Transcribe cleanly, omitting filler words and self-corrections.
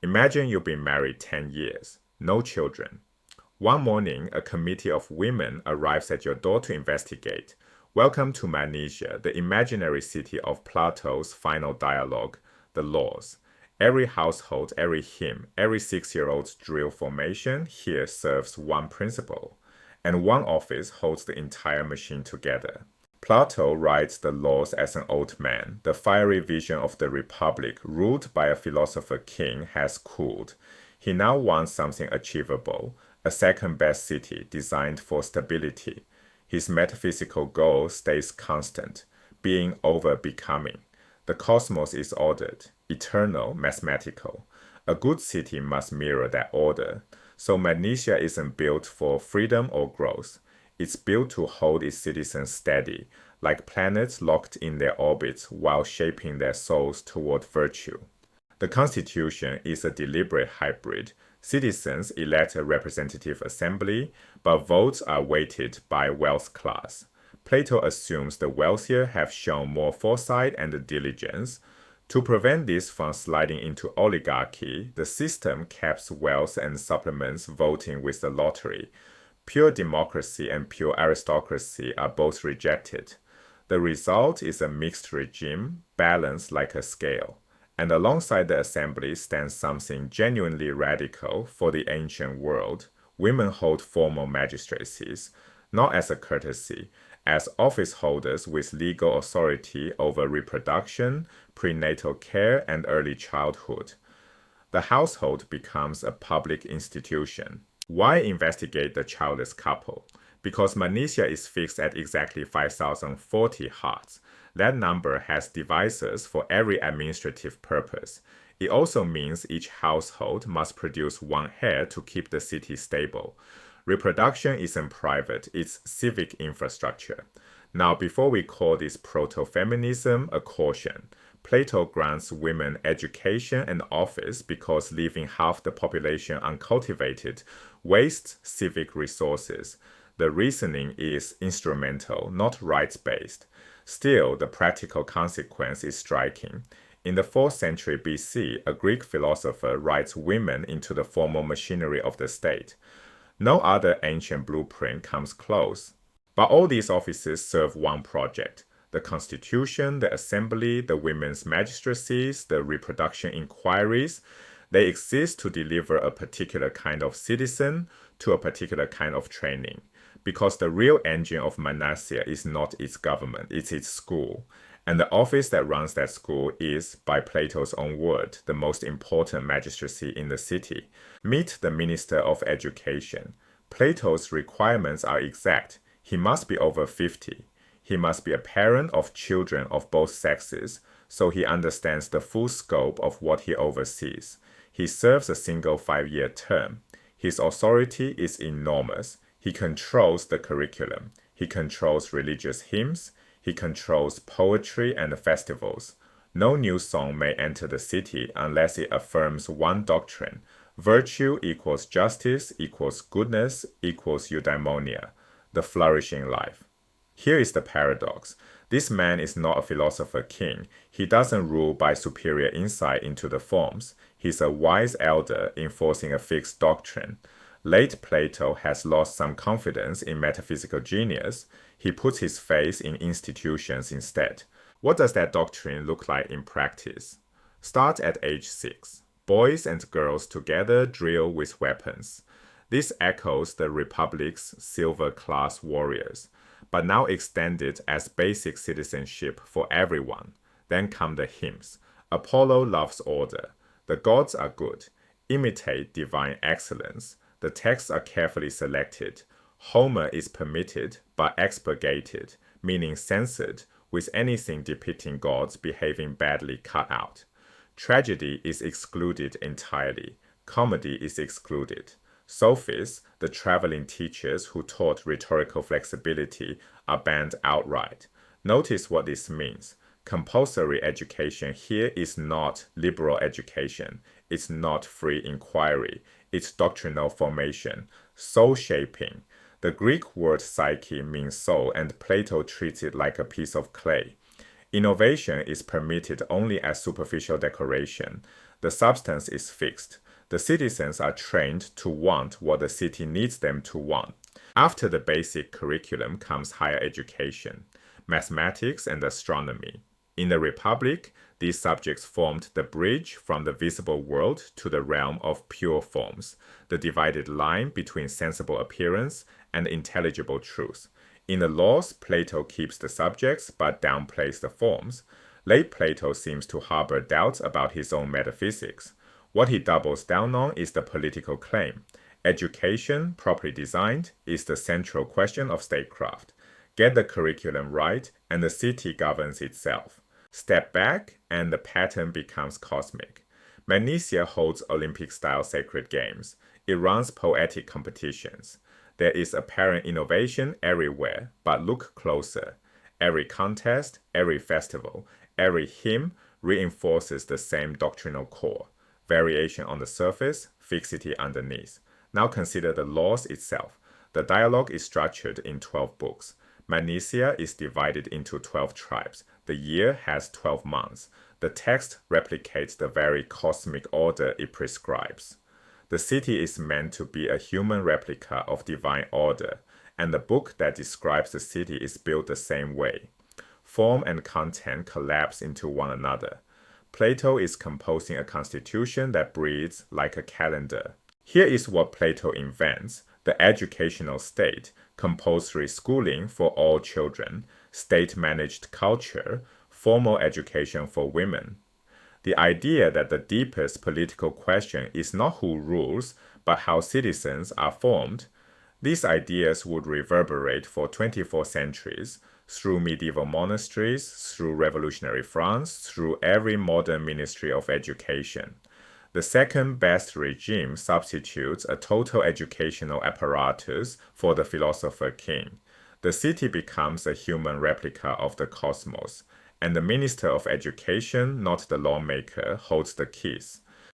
Imagine you've been married 10 years, no children. One morning, a committee of women arrives at your door to investigate. Welcome to Magnesia, the imaginary city of Plato's final dialogue, the laws. Every household, every hymn, every 6-year-old's drill formation here serves one principle, and one office holds the entire machine together. Plato writes the laws as an old man. The fiery vision of the republic, ruled by a philosopher-king, has cooled. He now wants something achievable, a second-best city designed for stability. His metaphysical goal stays constant, being over becoming. The cosmos is ordered, eternal, mathematical. A good city must mirror that order. So Magnesia isn't built for freedom or growth. It's built to hold its citizens steady, like planets locked in their orbits while shaping their souls toward virtue. The Constitution is a deliberate hybrid. Citizens elect a representative assembly, but votes are weighted by wealth class. Plato assumes the wealthier have shown more foresight and diligence. To prevent this from sliding into oligarchy, the system caps wealth and supplements voting with the lottery. Pure democracy and pure aristocracy are both rejected. The result is a mixed regime, balanced like a scale. And alongside the assembly stands something genuinely radical for the ancient world. Women hold formal magistracies, not as a courtesy, as office holders with legal authority over reproduction, prenatal care, and early childhood. The household becomes a public institution. Why investigate the childless couple? Because Magnesia is fixed at exactly 5,040 hearts. That number has divisors for every administrative purpose. It also means each household must produce one heir to keep the city stable. Reproduction isn't private, it's civic infrastructure. Now, before we call this proto-feminism, a caution. Plato grants women education and office because leaving half the population uncultivated wastes civic resources. The reasoning is instrumental, not rights-based. Still, the practical consequence is striking. In the 4th century BC, a Greek philosopher writes women into the formal machinery of the state. No other ancient blueprint comes close. But all these offices serve one project: the constitution, the assembly, the women's magistracies, the reproduction inquiries. They exist to deliver a particular kind of citizen to a particular kind of training. Because the real engine of Magnesia is not its government, it's its school. And the office that runs that school is, by Plato's own word, the most important magistracy in the city. Meet the Minister of Education. Plato's requirements are exact. He must be over 50. He must be a parent of children of both sexes, so he understands the full scope of what he oversees. He serves a single 5-year term. His authority is enormous. He controls the curriculum. He controls religious hymns. He controls poetry and festivals. No new song may enter the city unless it affirms one doctrine. Virtue equals justice equals goodness equals eudaimonia, the flourishing life. Here is the paradox. This man is not a philosopher-king. He doesn't rule by superior insight into the forms. He's a wise elder enforcing a fixed doctrine. Late Plato has lost some confidence in metaphysical genius. He puts his faith in institutions instead. What does that doctrine look like in practice? Start at age 6. Boys and girls together drill with weapons. This echoes the Republic's silver-class warriors, but now extended as basic citizenship for everyone. Then come the hymns. Apollo loves order. The gods are good. Imitate divine excellence. The texts are carefully selected. Homer is permitted but expurgated, meaning censored, with anything depicting gods behaving badly cut out. Tragedy is excluded entirely. Comedy is excluded. Sophists, the traveling teachers who taught rhetorical flexibility, are banned outright. Notice what this means. Compulsory education here is not liberal education. It's not free inquiry. It's doctrinal formation, soul shaping. The Greek word psyche means soul, and Plato treats it like a piece of clay. Innovation is permitted only as superficial decoration. The substance is fixed. The citizens are trained to want what the city needs them to want. After the basic curriculum comes higher education, mathematics and astronomy. In the Republic, these subjects formed the bridge from the visible world to the realm of pure forms, the divided line between sensible appearance and intelligible truth. In the laws, Plato keeps the subjects but downplays the forms. Late Plato seems to harbor doubts about his own metaphysics. What he doubles down on is the political claim. Education, properly designed, is the central question of statecraft. Get the curriculum right, and the city governs itself. Step back, and the pattern becomes cosmic. Magnesia holds Olympic-style sacred games. It runs poetic competitions. There is apparent innovation everywhere, but look closer. Every contest, every festival, every hymn reinforces the same doctrinal core. Variation on the surface, fixity underneath. Now consider the laws itself. The dialogue is structured in 12 books. Magnesia is divided into 12 tribes. The year has 12 months. The text replicates the very cosmic order it prescribes. The city is meant to be a human replica of divine order, and the book that describes the city is built the same way. Form and content collapse into one another. Plato is composing a constitution that breathes like a calendar. Here is what Plato invents: the educational state, compulsory schooling for all children, state-managed culture, formal education for women. The idea that the deepest political question is not who rules, but how citizens are formed. These ideas would reverberate for 24 centuries, through medieval monasteries, through revolutionary France, through every modern ministry of education. The second best regime substitutes a total educational apparatus for the philosopher-king. The city becomes a human replica of the cosmos, and the minister of education, not the lawmaker, holds the keys.